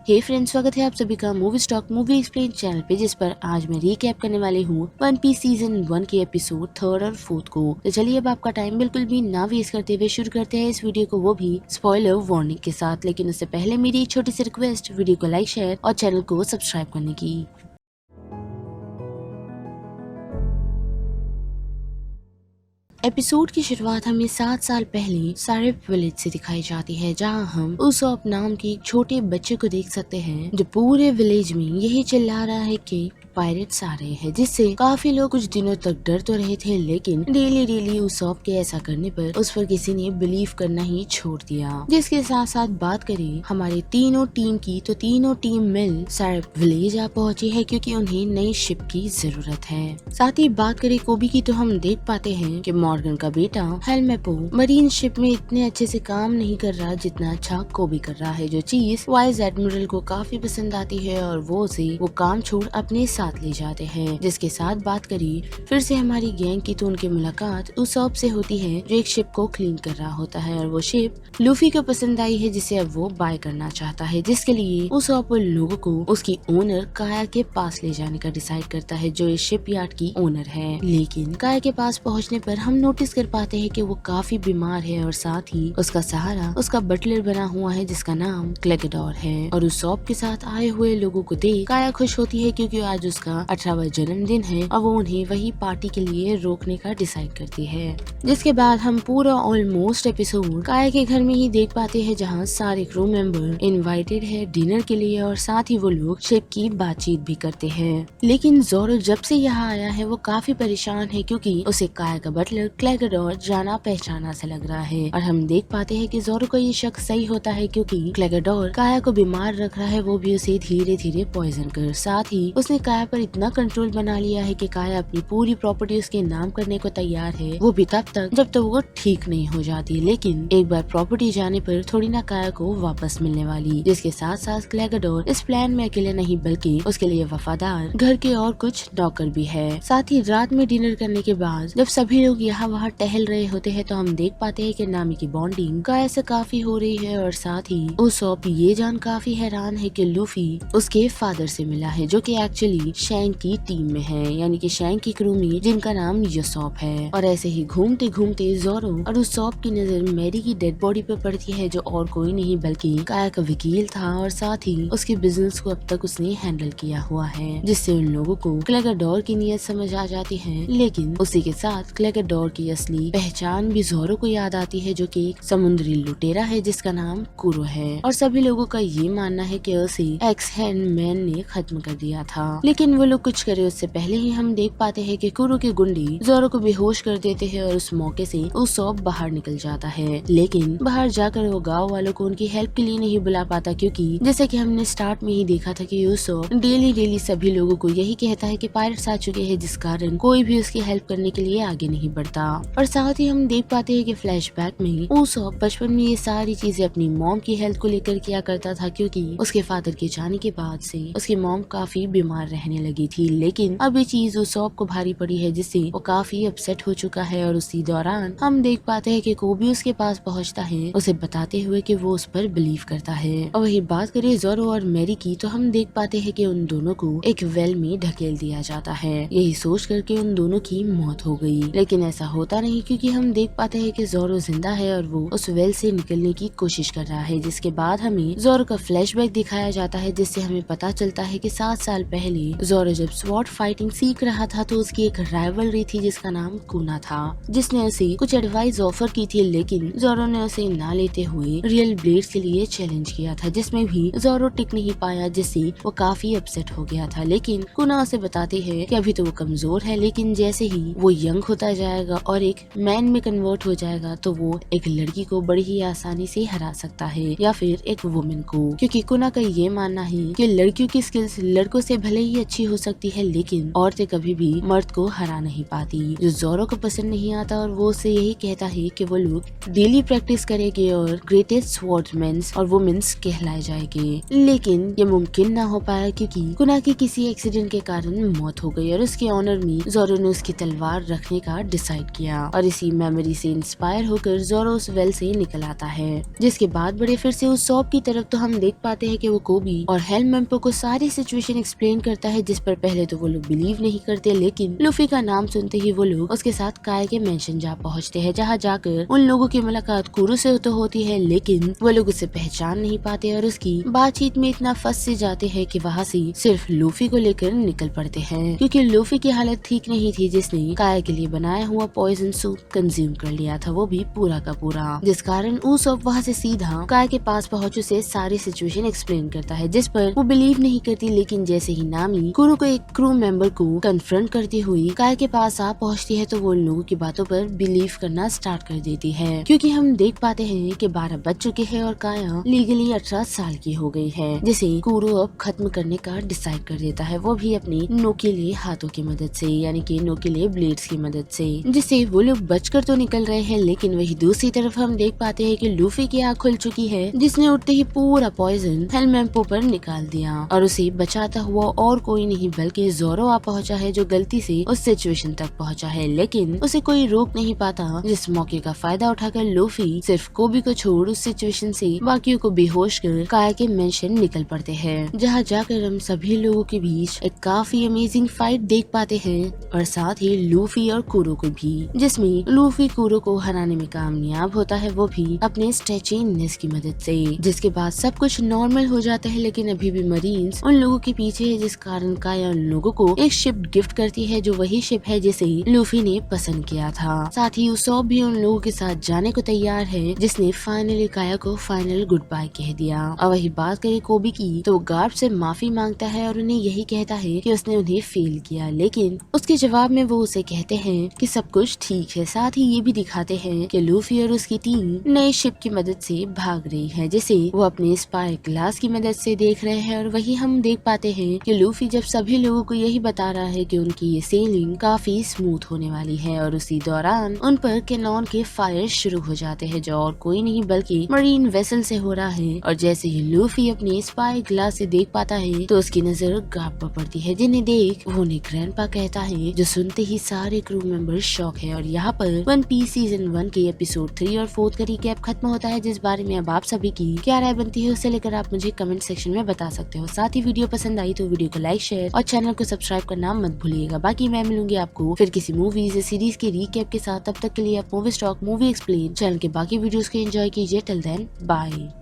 हे friends, स्वागत है आप सभी का movie stock movie explain channel पे, जिस पर आज मैं रीकैप करने वाली हूँ वन पीस सीजन 1 के एपिसोड 3 और 4 को। तो चलिए अब आपका टाइम बिल्कुल भी ना वेस्ट करते हुए शुरू करते हैं इस वीडियो को, वो भी स्पॉइलर वार्निंग के साथ। लेकिन उससे पहले मेरी एक छोटी सी रिक्वेस्ट, वीडियो को लाइक, शेयर और चैनल को सब्सक्राइब करने की। एपिसोड की शुरुआत हमें 7 साल पहले सारिप विलेज से दिखाई जाती है, जहां हम उसॉप नाम के एक छोटे बच्चे को देख सकते हैं जो पूरे विलेज में यही चिल्ला रहा है कि पायरेट्स आ रहे हैं, जिससे काफी लोग कुछ दिनों तक डर तो रहे थे, लेकिन डेली उसॉप के ऐसा करने पर उस पर किसी ने बिलीव करना ही छोड़ दिया। जिसके साथ साथ बात करें हमारे तीनों टीम की, तो तीनों टीम मिल सारिप विलेज आ पहुंची है क्योंकि उन्हें नई शिप की जरूरत है। साथ ही बात करें कोबी की, तो हम देख पाते हैं कि मॉर्गन का बेटा हेलमेपो मरीन शिप में इतने अच्छे से काम नहीं कर रहा जितना अच्छा कोबी कर रहा है, जो चीज वाइस एडमिरल को काफी पसंद आती है और वो काम छोड़ अपने साथ ले जाते हैं। जिसके साथ बात करी फिर से हमारी गैंग की, तो उनकी मुलाकात उसॉप से होती है जो एक शिप को क्लीन कर रहा होता है, और वो शिप लूफी को पसंद आई है जिसे अब वो बाय करना चाहता है, जिसके लिए उसॉप उन लोगों को उसकी ओनर काया के पास ले जाने का डिसाइड करता है, जो इस शिप यार्ड की ओनर है। लेकिन काया के पास पहुंचने पर हम नोटिस कर पाते हैं कि वो काफी बीमार है और साथ ही उसका सहारा उसका बटलर बना हुआ है जिसका नाम क्लेगडोर है। और उसॉप के साथ आए हुए लोगों को देख काया खुश होती है क्योंकि आज उसका 18वां जन्मदिन है और वो उन्हें वही पार्टी के लिए रोकने का डिसाइड करती है। जिसके बाद हम पूरा ऑलमोस्ट एपिसोड काया के घर में ही देख पाते हैं, जहाँ सारे क्रू मेंबर इनवाइटेड है डिनर के लिए और साथ ही वो लोग शिप की बातचीत भी करते हैं। लेकिन जोरो जब से यहाँ आया है वो काफी परेशान है क्योंकि उसे काया का बटलर क्लेगडोर जाना पहचाना से लग रहा है, और हम देख पाते हैं कि जोरो का ये शक सही होता है क्योंकि क्लेगडोर काया को बीमार रख रहा है, वो भी उसे धीरे धीरे पॉइजन कर। साथ ही उसने काया पर इतना कंट्रोल बना लिया है कि काया अपनी पूरी प्रॉपर्टी उसके नाम करने को तैयार है, वो भी तब तक जब तक वो ठीक नहीं हो जाती। लेकिन एक बार प्रॉपर्टी जाने पर थोड़ी ना काया को वापस मिलने वाली। जिसके साथ साथ क्लेगडोर इस प्लान में अकेले नहीं बल्कि उसके लिए वफादार घर के और कुछ नौकर भी है। साथ ही रात में डिनर करने के बाद जब सभी लोग यहाँ वहाँ टहल रहे होते हैं, तो हम देख पाते हैं कि नामी की बॉन्डिंग काया से काफी हो रही है, और साथ ही उसॉप ये जान काफी हैरान है कि लूफी उसके फादर से मिला है, जो कि एक्चुअली शैंक की टीम में है, यानी कि शैंक की क्रू में जिनका नाम यसॉप है। और ऐसे ही घूमते घूमते जोरो और उसॉप की नजर मैरी की डेड बॉडी पर पड़ती है, जो और कोई नहीं बल्कि काया का वकील था, और साथ ही उसके बिजनेस को अब तक उसने हैंडल किया हुआ है, जिससे उन लोगों को क्लेगडोर की नीयत समझ आ जाती है। लेकिन उसी के साथ क्लेगडोर की असली पहचान भी जोरो को याद आती है, जो कि एक समुद्री लुटेरा है जिसका नाम कुरो है, और सभी लोगों का ये मानना है कि उसे एक्स हैंडमैन ने खत्म कर दिया था। लेकिन वो लोग कुछ करे उससे पहले ही हम देख पाते हैं कि कुरो के गुंडे जोरो को बेहोश कर देते हैं, और उस मौके से उसॉप बाहर निकल जाता है। लेकिन बाहर जाकर वो गाँव वालों को उनकी हेल्प के लिए नहीं बुला पाता, क्योंकि जैसे कि हमने स्टार्ट में ही देखा था कि उसॉप डेली सभी लोगों को यही कहता है कि पायरेट्स आ चुके हैं, जिस कारण कोई भी उसकी हेल्प करने के लिए आगे नहीं बढ़ता। और साथ ही हम देख पाते हैं कि फ्लैशबैक में उसॉप बचपन में ये सारी चीजें अपनी मॉम की हेल्थ को लेकर किया करता था, क्योंकि उसके फादर के जाने के बाद से उसकी मॉम काफी बीमार रहने लगी थी। लेकिन अब ये चीज उसॉप को भारी पड़ी है, जिससे वो काफी अपसेट हो चुका है। और उसी दौरान हम देख पाते हैं कि कोबी उसके पास पहुंचता है, उसे बताते हुए कि वो उस पर बिलीव करता है। और वही बात करें जोरो और मैरी की, तो हम देख पाते हैं कि उन दोनों को एक वेल में ढकेल दिया जाता है, यही सोच करके उन दोनों की मौत हो गई। लेकिन ऐसा होता नहीं, क्योंकि हम देख पाते हैं कि जोरो जिंदा है और वो उस वेल से निकलने की कोशिश कर रहा है। जिसके बाद हमें जोरो का फ्लैशबैक दिखाया जाता है, जिससे हमें पता चलता है कि 7 साल पहले जोरो जब स्वॉर्ड फाइटिंग सीख रहा था, तो उसकी एक राइवलरी थी जिसका नाम कुना था, जिसने उसे कुछ एडवाइस ऑफर की थी। लेकिन जोरो ने उसे ना लेते हुए रियल ब्लेड के लिए चैलेंज किया था, जिसमें भी जोरो टिक नहीं पाया, जिससे वो काफी अपसेट हो गया था। लेकिन कुना उसे बताती है कि अभी तो वो कमजोर है, लेकिन जैसे ही वो यंग होता जाएगा और एक मैन में कन्वर्ट हो जाएगा, तो वो एक लड़की को बड़ी ही आसानी से हरा सकता है, या फिर एक वुमेन को। क्योंकि कुना का ये मानना है कि लड़कियों की स्किल्स लड़कों से भले ही अच्छी हो सकती है, लेकिन औरतें कभी भी मर्द को हरा नहीं पाती, जो जोरो को पसंद नहीं आता। और वो उससे यही कहता है कि वो लोग डेली प्रैक्टिस करेंगे और ग्रेटेस्ट स्वॉर्ड्समैन और वुमेन्स कहलाए जाएंगे। लेकिन ये मुमकिन ना हो पाया, क्योंकि कुना की किसी एक्सीडेंट के कारण मौत हो गई, और उसके ऑनर में जोरो ने उसकी तलवार रखने का डिसाइड डिसाइड किया और इसी मेमोरी से इंस्पायर होकर जोरो उस वेल से निकल आता है। जिसके बाद बड़े फिर से उस शॉप की तरफ तो हम देख पाते हैं कि वो कोबी और हेलमेंपो को सारी सिचुएशन एक्सप्लेन करता है, जिस पर पहले तो वो लोग बिलीव नहीं करते, लेकिन लूफी का नाम सुनते ही वो लोग उसके साथ काय के मेंशन जा पहुंचते हैं, जहां जाकर उन लोगों की मुलाकात कुरो से तो होती है, लेकिन वो लोग उसे पहचान नहीं पाते और उसकी बातचीत में इतना फंस से जाते हैं कि वहाँ से सिर्फ लूफी को लेकर निकल पड़ते हैं, क्योंकि लूफी की हालत ठीक नहीं थी, जिसने काय के लिए बनाया हुआ पॉइजन सूप कंज्यूम कर लिया था, वो भी पूरा का पूरा, जिस कारण उसॉप वहाँ से सीधा काय के पास पहुँच उसे सारी सिचुएशन एक्सप्लेन करता है, जिस पर वो बिलीव नहीं करती, लेकिन जैसे ही नामी कुरो को एक क्रू मेंबर को कन्फ्रंट करती हुई काय के पास आ पहुँचती है, तो वो लोगों की बातों पर बिलीव करना स्टार्ट कर देती है, क्योंकि हम देख पाते हैं कि 12 बज चुके हैं और काया लीगली 18 साल की हो गई है, जिसे कुरो अब खत्म करने का डिसाइड कर देता है, वो भी अपनी नोकीले हाथों की मदद से, यानी कि नोकीले ब्लेड्स की मदद से, जिससे वो लोग बचकर तो निकल रहे हैं, लेकिन वही दूसरी तरफ हम देख पाते हैं कि लूफी की आँख खुल चुकी है, जिसने उठते ही पूरा पॉइजन हेलमेंपो पर निकाल दिया और उसे बचाता हुआ और कोई नहीं बल्कि जोरो आ पहुंचा है, जो गलती से उस सिचुएशन तक पहुंचा है, लेकिन उसे कोई रोक नहीं पाता, जिस मौके का फायदा उठाकर लूफी सिर्फ कोबी को छोड़ उस सिचुएशन से बाकियों को बेहोश कर काय के मेंशन निकल पड़ते हैं, जहां जाकर हम सभी लोगों के बीच एक काफी अमेजिंग फाइट देख पाते हैं और साथ ही लूफी और कुरो को भी, जिसमें लूफी कुरो को हराने में कामयाब होता है, वो भी अपने स्ट्रेचिंगनेस की मदद से, जिसके बाद सब कुछ नॉर्मल हो जाता है, लेकिन अभी भी मरीन्स उन लोगों के पीछे है, जिस कारण काया उन लोगों को एक शिप गिफ्ट करती है, जो वही शिप है जिसे लूफी ने पसंद किया था। साथ ही उसॉप भी उन लोगों के साथ जाने को तैयार है, जिसने फाइनली काया को फाइनल गुड बाय कह दिया। और वही बात करे कोबी की, तो गार्ड से माफी मांगता है और उन्हें यही कहता है कि उसने उन्हें फेल किया, लेकिन उसके जवाब में वो उसे कहते हैं कि सब कुछ ठीक है। साथ ही ये भी दिखाते हैं कि लूफी और उसकी टीम नए शिप की मदद से भाग रही है, जिसे वो अपने स्पाई ग्लास की मदद से देख रहे हैं। और वही हम देख पाते हैं कि लूफी जब सभी लोगों को यही बता रहा है कि उनकी ये सेलिंग काफी स्मूथ होने वाली है, और उसी दौरान उन पर कैनॉन के फायर शुरू हो जाते हैं, जो और कोई नहीं बल्कि मरीन वेसल से हो रहा है। और जैसे ही लूफी अपनी स्पाई ग्लास से देख पाता है, तो उसकी नजर गार्ड पर पड़ती है, जिन्हें देख वो उन्हें ग्रैंडपा कहता है, जो सुनते ही सारे क्रू मेंबर शॉक है। और यहाँ पर वन पीस सीजन 1 के एपिसोड 3 और 4 का रिकैप खत्म होता है, जिस बारे में अब आप सभी की क्या राय बनती है उसे लेकर आप मुझे कमेंट सेक्शन में बता सकते हो। साथ ही वीडियो पसंद आई तो वीडियो को लाइक, शेयर और चैनल को सब्सक्राइब करना मत भूलिएगा। बाकी मैं मिलूंगी आपको फिर किसी मूवीज या सीरीज के रिकैप के साथ। तब तक के लिए आप movie stock, movie explain channel के बाकी वीडियोस को एंजॉय कीजिए। Till then bye.